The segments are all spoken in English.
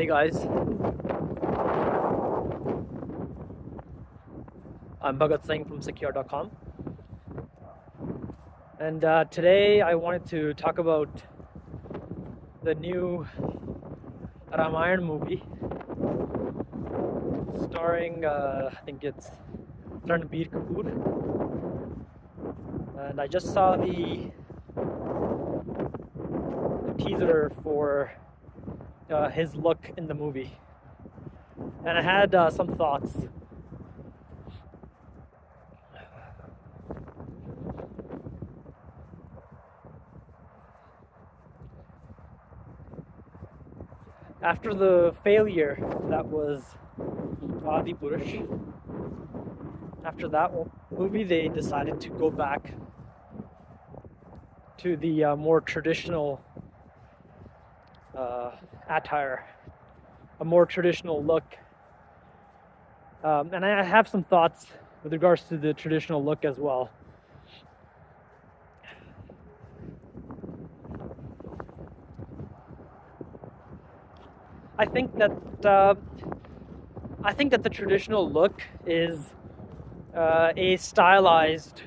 Hey guys, I'm Bhagat Singh from secure.com, and today I wanted to talk about the new Ramayan movie starring, I think it's Ranbir Kapoor, and I just saw the teaser for his look in the movie, and I had some thoughts. After the failure that was Adipurush, after that movie, they decided to go back to the more traditional attire, a more traditional look. And I have some thoughts with regards to the traditional look as well. I think that the traditional look is a stylized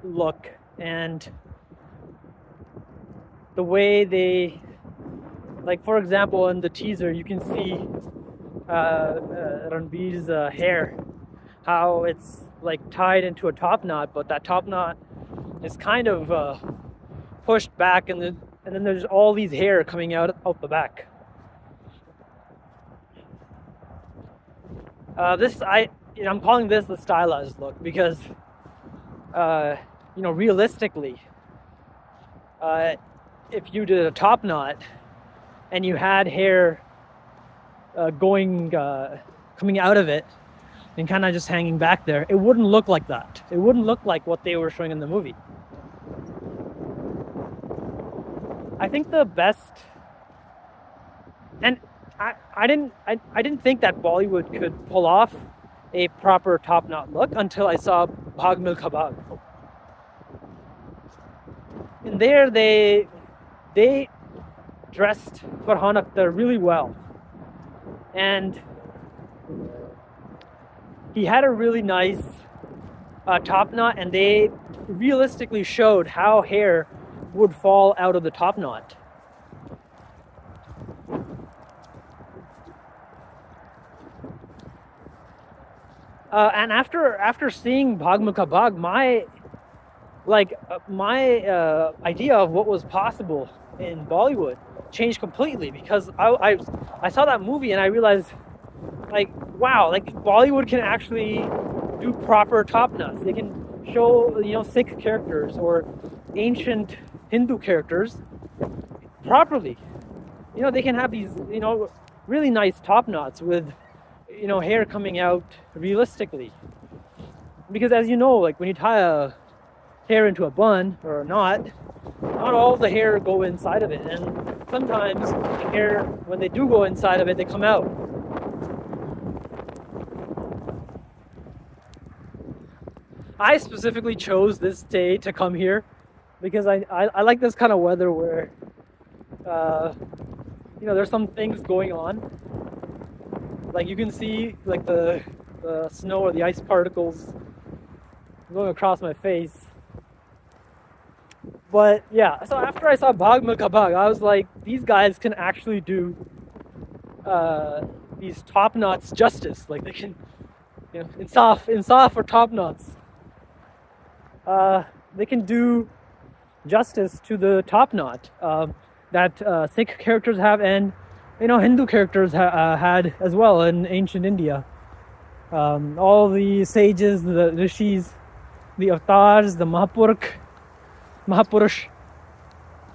look, and the way they, like, for example, in the teaser, you can see Ranbir's hair, how it's like tied into a top knot, but that top knot is kind of pushed back, and then there's all these hair coming out the back. I'm calling this the stylized look because realistically, if you did a top knot and you had hair coming out of it and kind of just hanging back there, it wouldn't look like that. It wouldn't look like what they were showing in the movie. I think the best, and I didn't think that Bollywood could pull off a proper top knot look until I saw Bhaag Milkha Bhaag. And there they dressed Farhan Akhtar really well, and he had a really nice top knot, and they realistically showed how hair would fall out of the top knot. And after seeing Bhaag Milkha Bhaag, my idea of what was possible in Bollywood changed completely, because I saw that movie and I realized, like, wow, like, Bollywood can actually do proper top knots. They can show, Sikh characters or ancient Hindu characters properly. They can have these, really nice top knots with, hair coming out realistically. Because as you know, like, when you tie a hair into a bun or a knot, not all the hair go inside of it, and sometimes the hair, when they do go inside of it, they come out. I specifically chose this day to come here because I like this kind of weather where there's some things going on. Like, you can see, like, the snow or the ice particles going across my face. But yeah, so after I saw Bhaag Milkha Bhaag, I was like, these guys can actually do these top knots justice. Like, they can, insaf for top knots. They can do justice to the top knot that Sikh characters have, and Hindu characters had as well in ancient India. All the sages, the rishis, the avatars, the Mahapurush,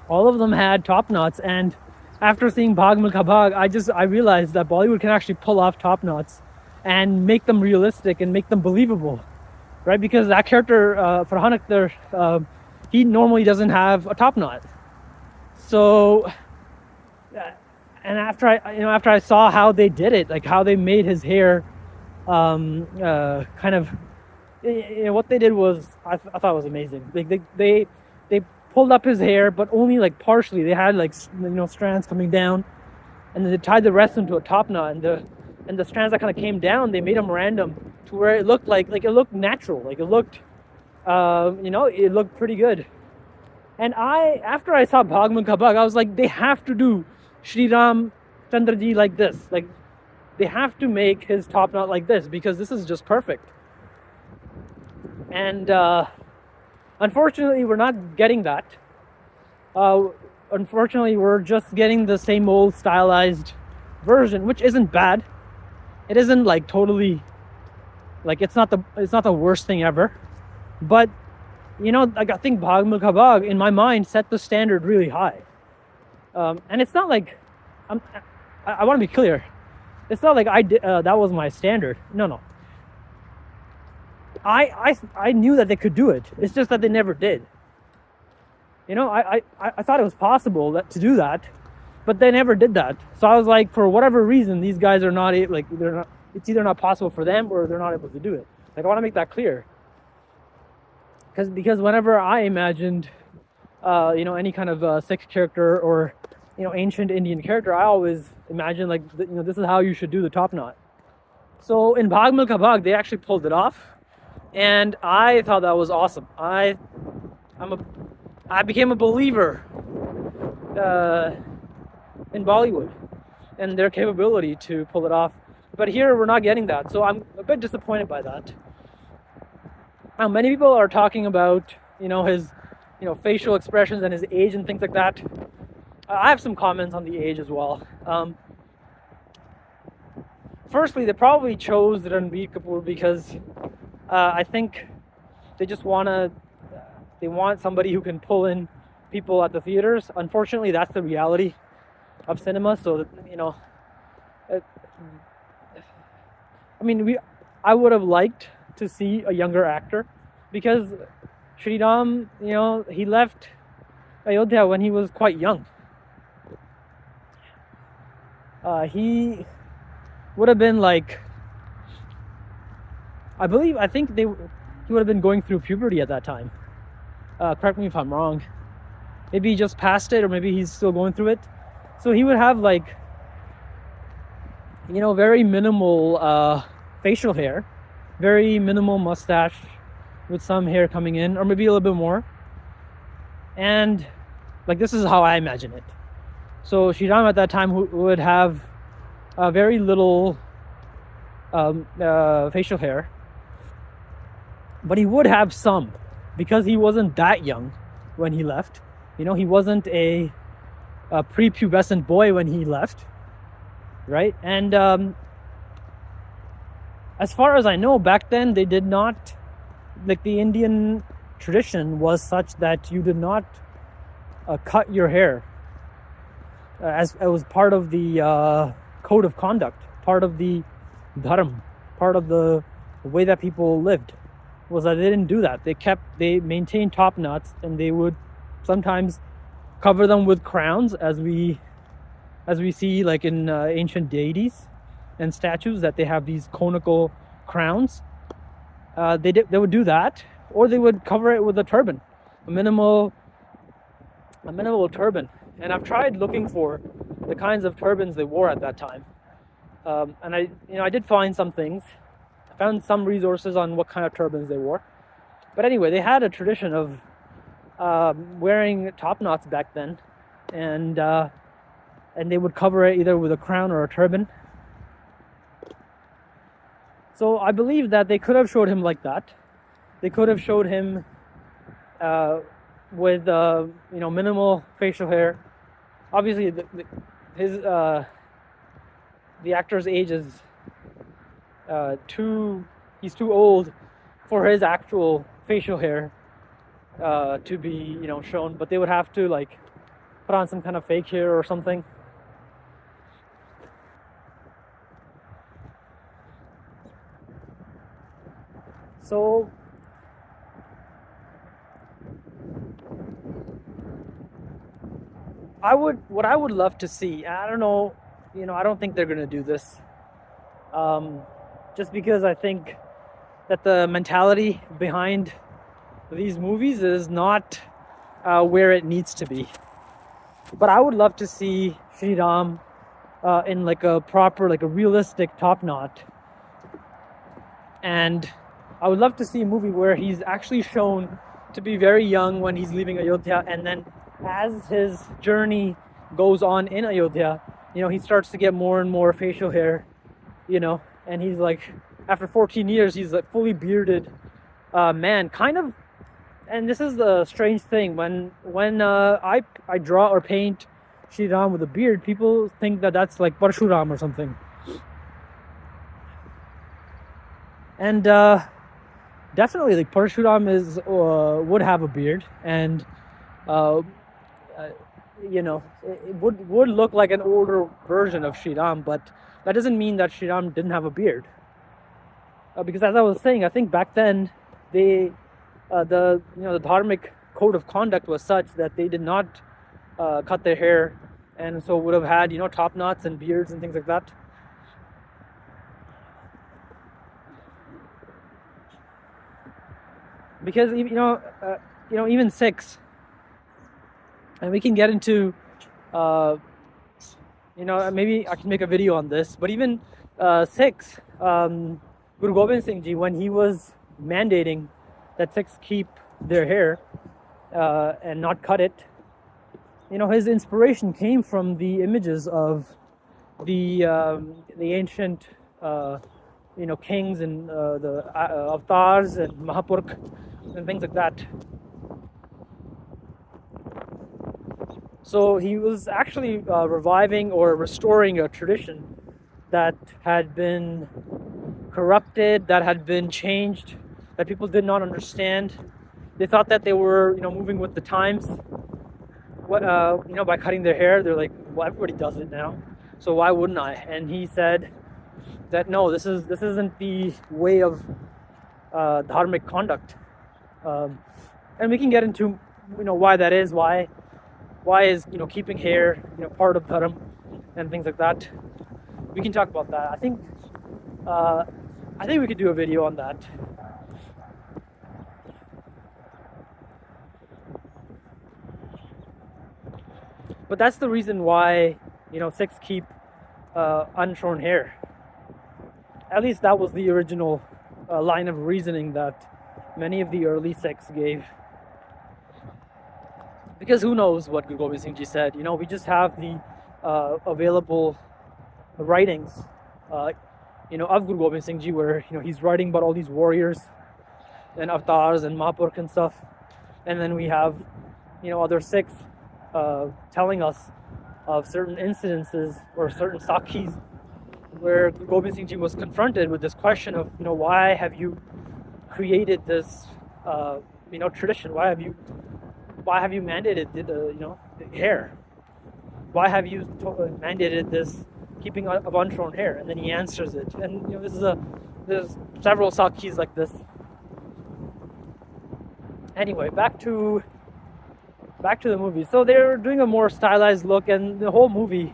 all of them had top knots. And after seeing Bhaag Milkha Bhaag, I realized that Bollywood can actually pull off top knots and make them realistic and make them believable, right? Because that character, Farhan Akhtar, he normally doesn't have a top knot. So, and after I saw how they did it, like how they made his hair, kind of, what they did was, I thought it was amazing. They pulled up his hair, but only like partially. They had, like, strands coming down, and then they tied the rest into a top knot, and the strands that kind of came down, they made them random to where it looked like it looked natural, like it looked, it looked pretty good. And after I saw Bhaag Milkha Bhaag, I was like, they have to do Shri Ram Chandraji like this. Like, they have to make his top knot like this, because this is just perfect. And unfortunately, we're not getting that. Unfortunately, we're just getting the same old stylized version, which isn't bad. It isn't like totally, like, it's not the worst thing ever. But like, I think Bhaag Milkha Bhaag, in my mind, set the standard really high. And it's not like I want to be clear. It's not like that was my standard. No. I knew that they could do it. It's just that they never did. I thought it was possible to do that, but they never did that. So I was like, for whatever reason, these guys are not it's either not possible for them or they're not able to do it. Like, I want to make that clear. Because whenever I imagined, any kind of Sikh character or, ancient Indian character, I always imagined like, this is how you should do the top knot. So in Bhaag Milkha Bhaag, they actually pulled it off, and I thought that was awesome. I became a believer in Bollywood and their capability to pull it off. But here we're not getting that, so I'm a bit disappointed by that. Now, many people are talking about, his, facial expressions and his age and things like that. I have some comments on the age as well. Firstly, they probably chose Ranbir Kapoor because I think they just want somebody who can pull in people at the theaters. Unfortunately, that's the reality of cinema. So, I would have liked to see a younger actor, because Shri Ram, he left Ayodhya when he was quite young. He would have been like, I think he would have been going through puberty at that time. Correct me if I'm wrong. Maybe he just passed it, or maybe he's still going through it. So he would have like, very minimal facial hair, very minimal mustache with some hair coming in, or maybe a little bit more. And like, this is how I imagine it. So Shri Ram at that time would have very little facial hair, but he would have some, because he wasn't that young when he left. He wasn't a prepubescent boy when he left, right? And as far as I know, back then they did not, like, the Indian tradition was such that you did not cut your hair as it was part of the code of conduct, part of the dharma, part of the way that people lived, was that they didn't do that. They maintained top knots, and they would sometimes cover them with crowns, as we see like in ancient deities and statues, that they have these conical crowns. They would do that, or they would cover it with a turban, a minimal turban. And I've tried looking for the kinds of turbans they wore at that time, and I did find some things. I found some resources on what kind of turbans they wore. But anyway, they had a tradition of wearing top knots back then, and they would cover it either with a crown or a turban. So I believe that they could have showed him like that. They could have showed him with minimal facial hair. Obviously, the actor's age is he's too old for his actual facial hair to be shown, but they would have to like put on some kind of fake hair or something. So what I would love to see, I don't know, I don't think they're going to do this. Just because I think that the mentality behind these movies is not where it needs to be. But I would love to see Shri Ram in like a proper, like a realistic top knot. And I would love to see a movie where he's actually shown to be very young when he's leaving Ayodhya, and then as his journey goes on in Ayodhya, he starts to get more and more facial hair, and he's like, after 14 years, he's a fully bearded man, kind of. And this is the strange thing, when I draw or paint Shri Ram with a beard, people think that that's like Parshuram or something. And definitely, like, Parshuram would have a beard, and it would look like an older version of Shri Ram, but that doesn't mean that Shri Ram didn't have a beard. Because as I was saying, I think back then the dharmic code of conduct was such that they did not cut their hair, and so would have had top knots and beards and things like that. Because even Sikhs, and we can get into maybe I can make a video on this, but even Sikhs, Guru Gobind Singh Ji, when he was mandating that Sikhs keep their hair and not cut it, his inspiration came from the images of the ancient kings and the avatars and Mahapurkh and things like that. So he was actually reviving or restoring a tradition that had been corrupted, that had been changed, that people did not understand. They thought that they were moving with the times. By cutting their hair, they're like, well, everybody does it now, so why wouldn't I? And he said that no, this isn't the way of dharmic conduct, and we can get into why that is. Why is keeping hair part of dharma and things like that. We can talk about that. I think we could do a video on that. But that's the reason why Sikhs keep unshorn hair. At least that was the original line of reasoning that many of the early Sikhs gave. Because who knows what Guru Gobind Singh Ji said? We just have the available writings, of Guru Gobind Singh Ji, where he's writing about all these warriors and avatars and Mahapurkh and stuff, and then we have other Sikhs telling us of certain incidences or certain sakhis where Guru Gobind Singh Ji was confronted with this question of why have you created this tradition? Why have you mandated the hair? Why have you mandated this keeping of unshorn hair? And then he answers it, and there's several sakhis like this. Anyway, back to the movie. So they're doing a more stylized look, and the whole movie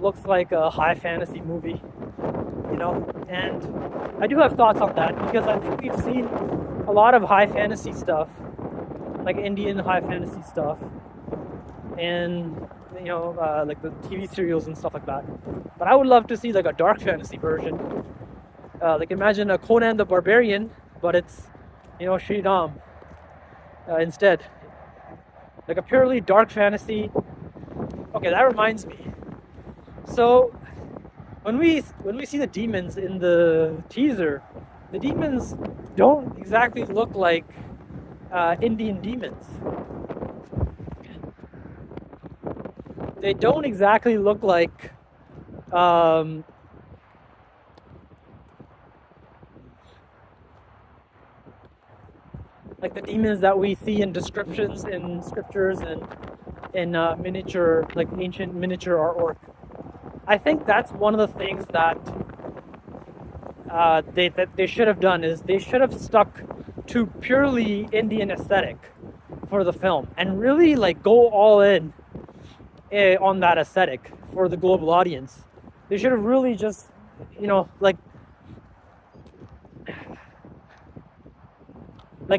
looks like a high fantasy movie, and I do have thoughts on that, because I think we've seen a lot of high fantasy stuff, like Indian high fantasy stuff, and like the TV serials and stuff like that. But I would love to see like a dark fantasy version, like imagine a Conan the Barbarian, but it's Shri Ram instead, like a purely dark fantasy. Okay, that reminds me. So when we see the demons in the teaser, the demons don't exactly look like Indian demons. They don't exactly look like the demons that we see in descriptions in scriptures and in miniature, like ancient miniature artwork. I think that's one of the things that they should have done, is they should have stuck to purely Indian aesthetic for the film and really like go all in on that aesthetic for the global audience. They should have really just like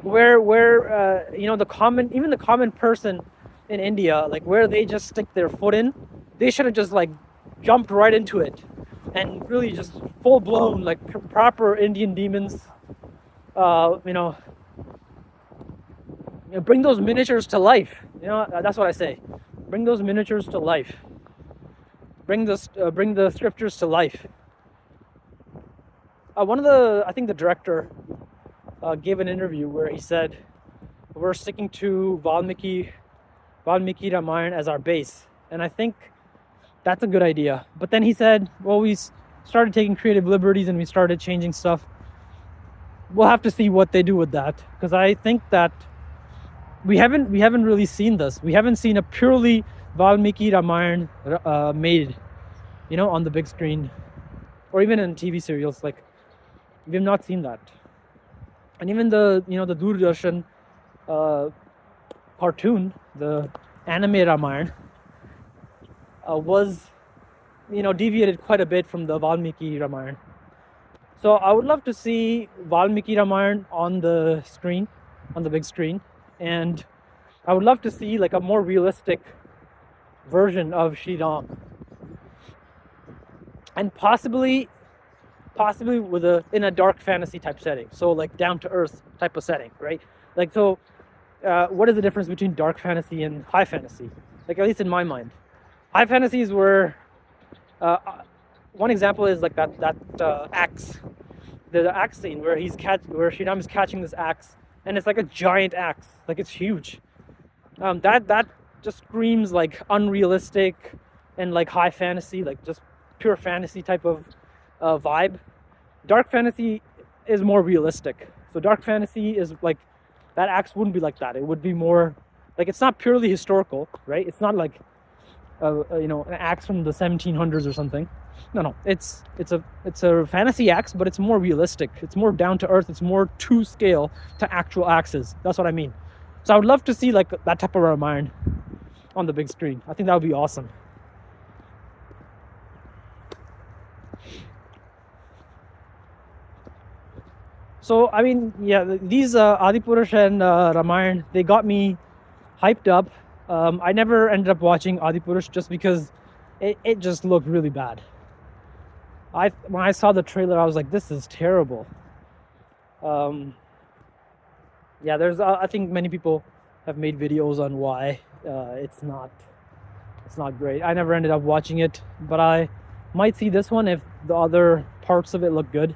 where the common person in India, like where they just stick their foot in, they should have just like jumped right into it and really just full blown like proper Indian demons. You know, bring those miniatures to life. You know, that's what I say. Bring those miniatures to life. Bring the scriptures to life. I think the director gave an interview where he said, we're sticking to Valmiki Ramayan as our base. And I think that's a good idea. But then he said, well, we started taking creative liberties and we started changing stuff. We'll have to see what they do with that. Because I think that we haven't really seen this. We haven't seen a purely Valmiki Ramayan made, you know, on the big screen. Or even in TV serials. Like, we have not seen that. And even the Doordarshan cartoon, the anime Ramayan, was, deviated quite a bit from the Valmiki Ramayan. So I would love to see Valmiki Ramayan on the screen, on the big screen, and I would love to see like a more realistic version of Shri Ram, and possibly in a dark fantasy type setting, so like down to earth type of setting, right? Like, so what is the difference between dark fantasy and high fantasy? Like, at least in my mind, high fantasy is where one example is like that axe, the axe scene where where Shri Ram is catching this axe, and it's like a giant axe, like it's huge. That just screams like unrealistic and like high fantasy, like just pure fantasy type of vibe. Dark fantasy is more realistic. So dark fantasy is like, that axe wouldn't be like that. It would be more like, it's not purely historical, right? It's not like an axe from the 1700s or something. No, it's a fantasy axe, but it's more realistic. It's more down to earth. It's more to scale to actual axes. That's what I mean. So I would love to see like that type of Ramayan on the big screen. I think that would be awesome. So, I mean, yeah, these Adipurush and Ramayan, they got me hyped up. I never ended up watching Adipurush just because it just looked really bad. When I saw the trailer, I was like, this is terrible. Yeah, I think many people have made videos on why it's not great. I never ended up watching it, but I might see this one if the other parts of it look good.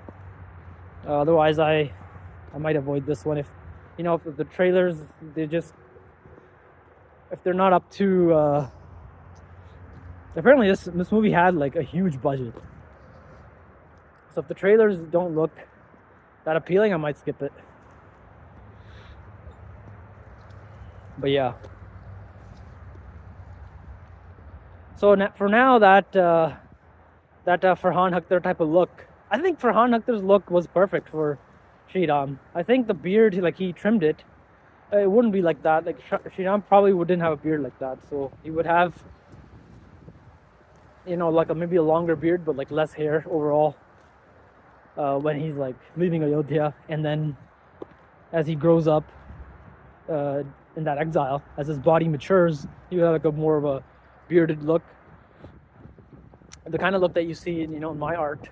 Otherwise, I might avoid this one if the trailers, if they're not up to. Apparently, this movie had like a huge budget, so if the trailers don't look that appealing, I might skip it. But yeah. So for now, that Farhan Akhtar type of look, I think Farhan Akhtar's look was perfect for Shri Ram. I think the beard, like he trimmed it. It wouldn't be like that. Like Shri Ram probably wouldn't have a beard like that. So he would have, like maybe a longer beard, but like less hair overall. When he's like leaving Ayodhya, and then as he grows up in that exile, as his body matures, he would have like a more of a bearded look. The kind of look that you see in my art.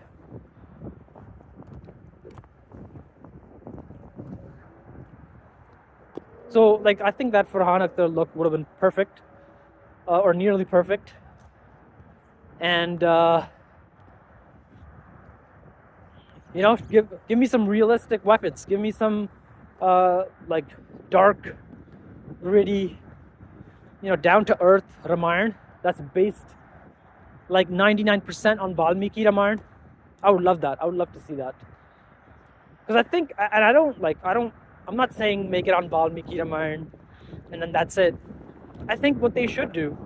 So, like, I think that Farhan Akhtar look would have been perfect, or nearly perfect. And, give me some realistic weapons. Give me some, like, dark, gritty, down-to-earth Ramayan that's based, like, 99% on Valmiki Ramayan. I would love that. I would love to see that. Because I think, and I'm not saying make it on Valmiki Ramayan and then that's it. I think what they should do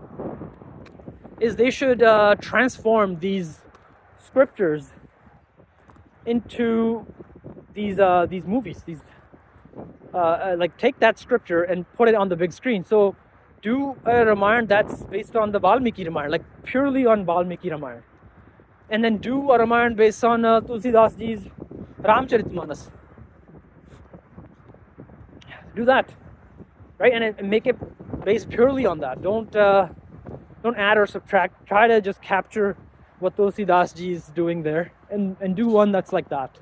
is they should transform these scriptures into these movies. Like take that scripture and put it on the big screen. So do a Ramayan that's based on the Valmiki Ramayan, like purely on Valmiki Ramayan, and then do a Ramayan based on Tulsidas ji's Ramcharitmanas. Do that, right? And make it based purely on that. Don't add or subtract. Try to just capture what Tulsidas ji is doing there, and do one that's like that.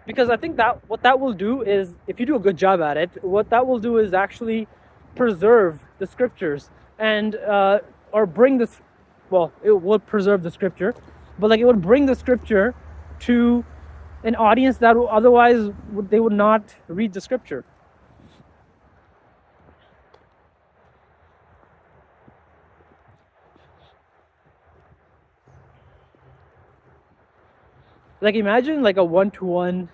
Because I think that what that will do is, if you do a good job at it, what that will do is actually preserve the scriptures and or bring this. Well, it would preserve the scripture, but like it would bring the scripture to an audience that otherwise they would not read the scripture. Like imagine like a one-to-one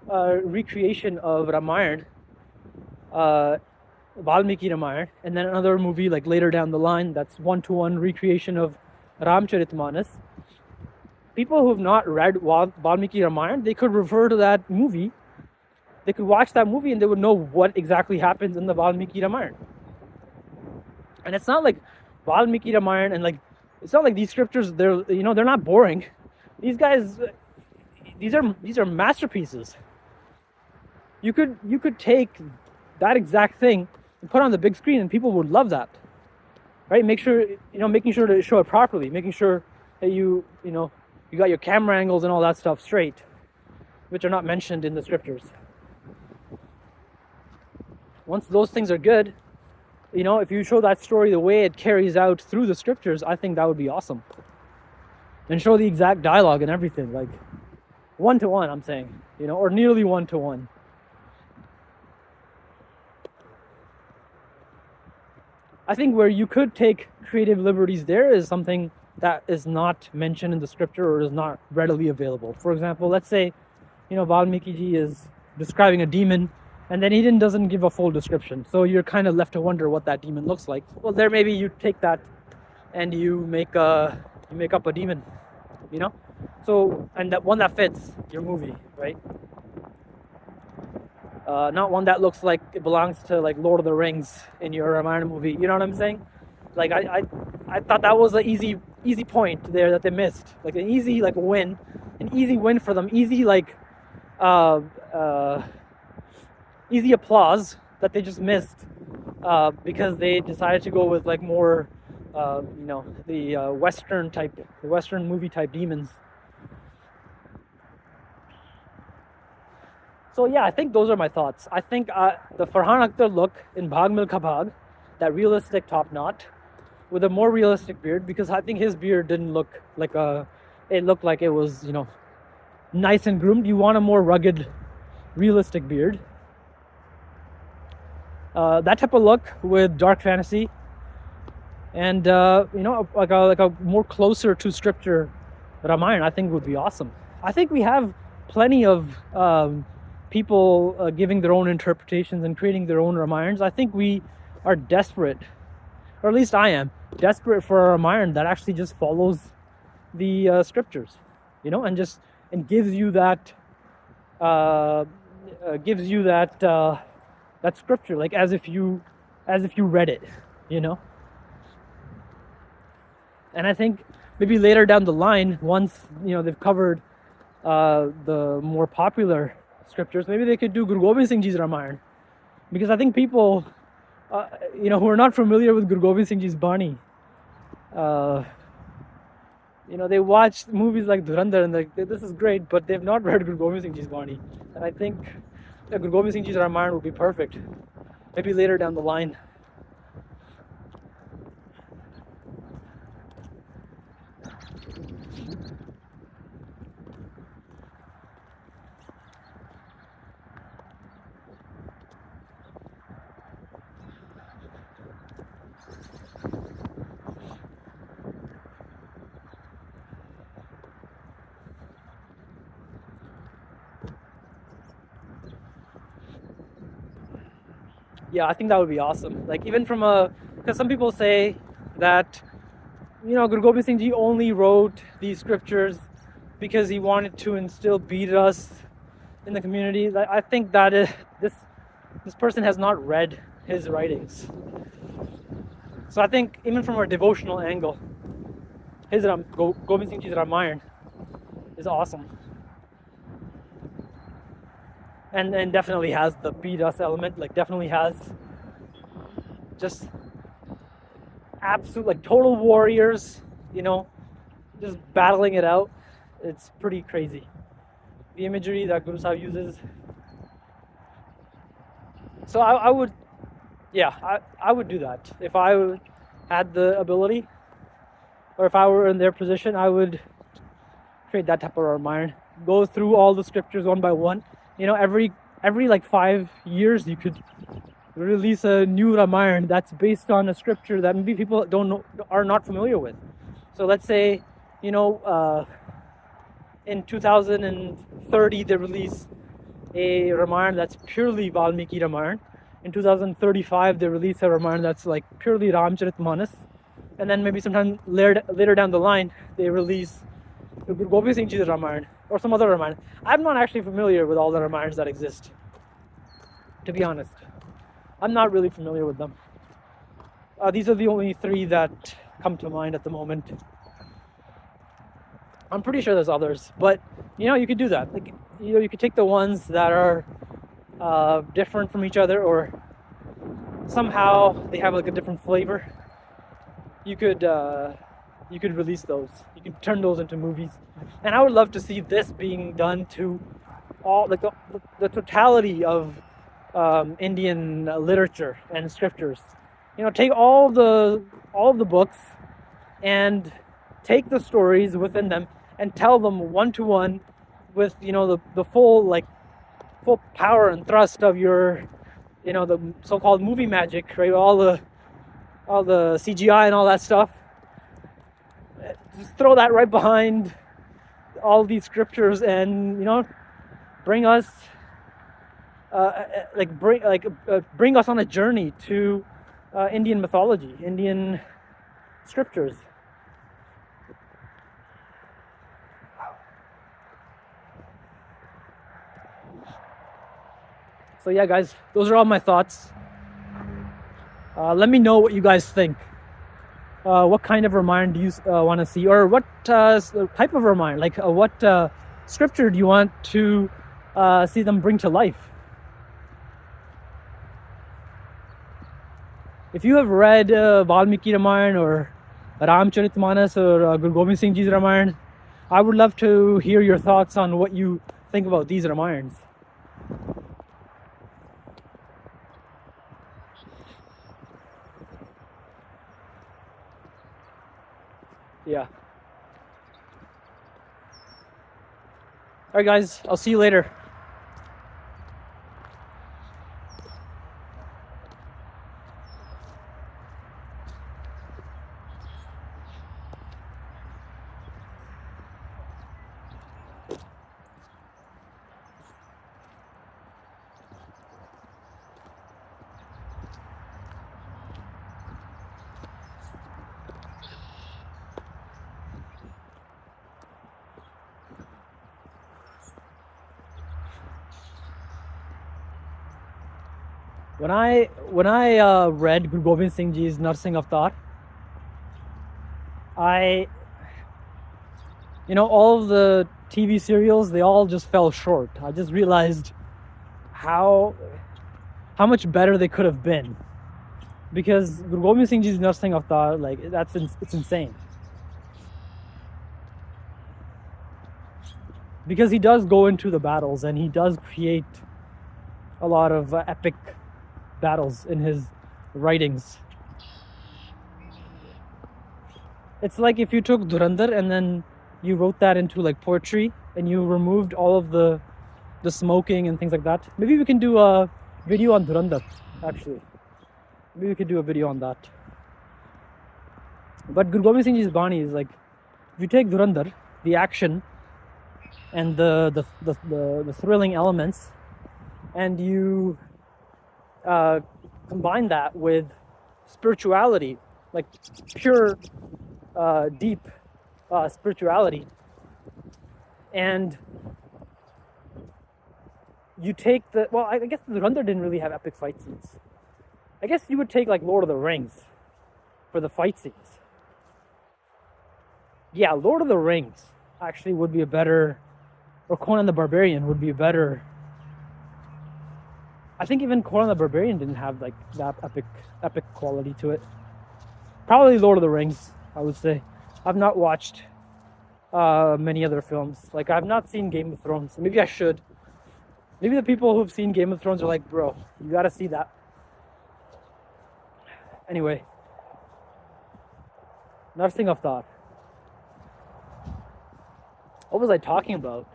recreation of Ramayan, Valmiki Ramayan, and then another movie like later down the line that's one-to-one recreation of Ramcharitmanas. People who have not read Valmiki Ramayan, they could refer to that movie. They could watch that movie and they would know what exactly happens in the Valmiki Ramayan. And it's not like Valmiki Ramayan and like it's not like these scriptures they're not boring. These guys, these are masterpieces. You could take that exact thing and put it on the big screen and people would love that, right? Making sure to show it properly, making sure that you got your camera angles and all that stuff straight, which are not mentioned in the scriptures. Once those things are good, if you show that story the way it carries out through the scriptures, I think that would be awesome. And show the exact dialogue and everything, like one-to-one, I'm saying, or nearly one-to-one. I think where you could take creative liberties there is something that is not mentioned in the scripture or is not readily available. For example, let's say, Valmiki ji is describing a demon and then he doesn't give a full description. So you're kind of left to wonder what that demon looks like. Well, there maybe you take that and you make up a demon, So, and that one that fits your movie, right? Not one that looks like it belongs to like Lord of the Rings in your Ramayana movie. You know what I'm saying? Like I thought that was an easy point there that they missed. Like an easy win for them. Easy applause that they just missed because they decided to go with like more the Western movie type demons. So yeah, I think those are my thoughts. I think the Farhan Akhtar look in Bhaag Milkha Bhaag, that realistic top knot, with a more realistic beard, because I think his beard didn't look like it looked like it was, nice and groomed. You want a more rugged, realistic beard. That type of look with dark fantasy, and like a more closer to scripture Ramayan, I think would be awesome. I think we have plenty of people giving their own interpretations and creating their own Ramayans. I think we are desperate, or at least I am desperate for a Ramayan that actually just follows the scriptures, and gives you that that scripture, like as if you read it, And I think maybe later down the line, once they've covered the more popular scriptures, maybe they could do Guru Gobind Singh Ji's Ramayan, because I think people who are not familiar with Guru Gobind Singh Ji's Bani, they watch movies like Dhurandhar and like, this is great, but they've not read Guru Gobind Singh Ji's Bani. And I think Guru Gobind Singh Ji's Ramayan would be perfect, maybe later down the line. Yeah, I think that would be awesome. Like even because some people say that Guru Gobind Singh Ji only wrote these scriptures because he wanted to instill beat-us in the community. I think that this person has not read his writings. So I think even from a devotional angle, his Gobind Singh Ji's Ramayan is awesome. And definitely has the beat us element, like definitely has just absolute, like, total warriors, you know, just battling it out. It's pretty crazy. The imagery that Guru Sahib uses. So I would, yeah, I would do that. If I had the ability, or if I were in their position, I would create that type of Ramayan. Go through all the scriptures one by one. You know, every like 5 years, you could release a new Ramayan that's based on a scripture that maybe people don't know, are not familiar with. So let's say, you know, in 2030 they release a Ramayan that's purely Valmiki Ramayan. In 2035 they release a Ramayan that's like purely Ramcharitmanas, and then maybe sometime later down the line they release Guru Gobind Singh Ji's Ramayan or some other Ramayan. I'm not actually familiar with all the Ramayans that exist, to be honest. I'm not really familiar with them. These are the only 3 that come to mind at the moment. I'm pretty sure there's others, but you know, you could do that. Like, you know, you could take the ones that are different from each other, or somehow they have like a different flavor. You could release those. You could turn those into movies, and I would love to see this being done to all, like, the totality of Indian literature and scriptures. You know, take all the books and take the stories within them and tell them one to one with, you know, the full power and thrust of your, you know, the so-called movie magic, right? All the CGI and all that stuff. Just throw that right behind all these scriptures, and, you know, bring us bring us on a journey to Indian mythology, Indian scriptures. So yeah, guys, those are all my thoughts. Let me know what you guys think. What kind of Ramayan do you want to see, or what type of Ramayan? Like, what scripture do you want to see them bring to life? If you have read Valmiki Ramayan or Ramcharitmanas or Guru Gobind Singh Ji's Ramayan, I would love to hear your thoughts on what you think about these Ramayans. Yeah. Alright guys, I'll see you later. When I read Guru Gobind Singh Ji's Narsingh Avatar, all of the TV serials, they all just fell short. I just realized how much better they could have been, because Guru Gobind Singh Ji's Narsingh Avatar, like, it's insane. Because he does go into the battles and he does create a lot of epic battles in his writings. It's like if you took Dhurandhar and then you wrote that into like poetry and you removed all of the smoking and things like that. Maybe we can do a video on Dhurandhar, actually. Maybe we could do a video on that. But Guru Gobind Singh Ji's Bani is like, if you take Dhurandhar, the action and the thrilling elements, and you combine that with spirituality, like pure, deep spirituality, and you take I guess the Dhurandhar didn't really have epic fight scenes. I guess you would take like Lord of the Rings for the fight scenes. Yeah, Lord of the Rings actually would be a better, or Conan the Barbarian would be a better I think even Conan the Barbarian didn't have like that epic quality to it. Probably Lord of the Rings, I would say. I've not watched many other films. Like I've not seen Game of Thrones. Maybe I should. Maybe the people who've seen Game of Thrones are like, bro, you gotta see that. Anyway, another thing I've thought. What was I talking about?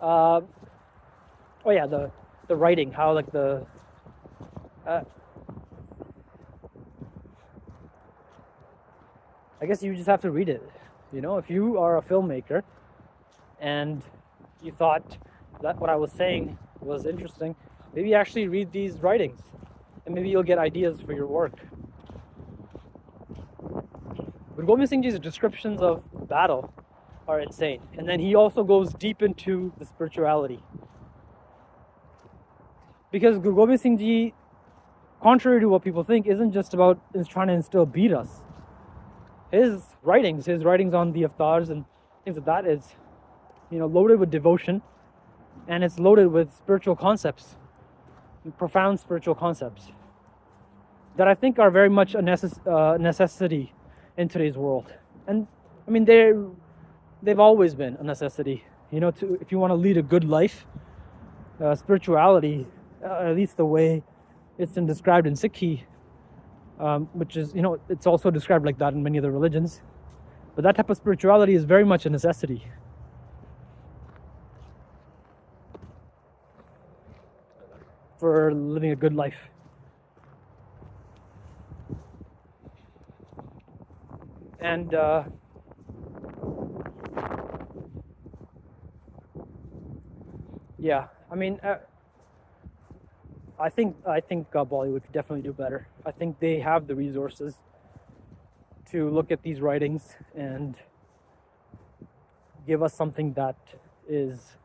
Oh yeah, the writing. How like the I guess you just have to read it. You know, if you are a filmmaker and you thought that what I was saying was interesting, maybe actually read these writings and maybe you'll get ideas for your work. But Gobind Singh Ji's descriptions of battle are insane. And then he also goes deep into the spirituality. Because Guru Gobind Singh Ji, contrary to what people think, isn't just about trying to instill beat us. His writings on the avatars and things like that is, loaded with devotion, and it's loaded with spiritual concepts, profound spiritual concepts that I think are very much a necessity in today's world. And I mean, they've always been a necessity. If you want to lead a good life, spirituality, at least the way it's been described in Sikhi, which is, it's also described like that in many other religions. But that type of spirituality is very much a necessity. For living a good life. And yeah, I mean, I think Bollywood could definitely do better. I think they have the resources to look at these writings and give us something that is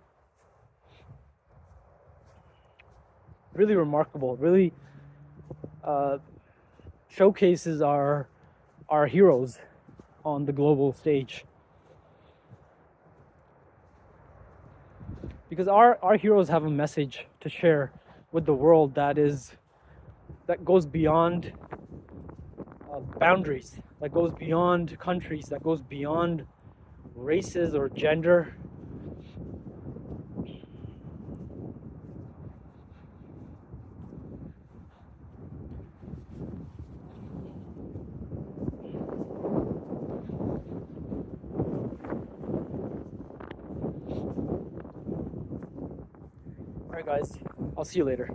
really remarkable, really showcases our heroes on the global stage. Because our heroes have a message to share with the world that goes beyond boundaries, that goes beyond countries, that goes beyond races or gender. Alright guys, I'll see you later.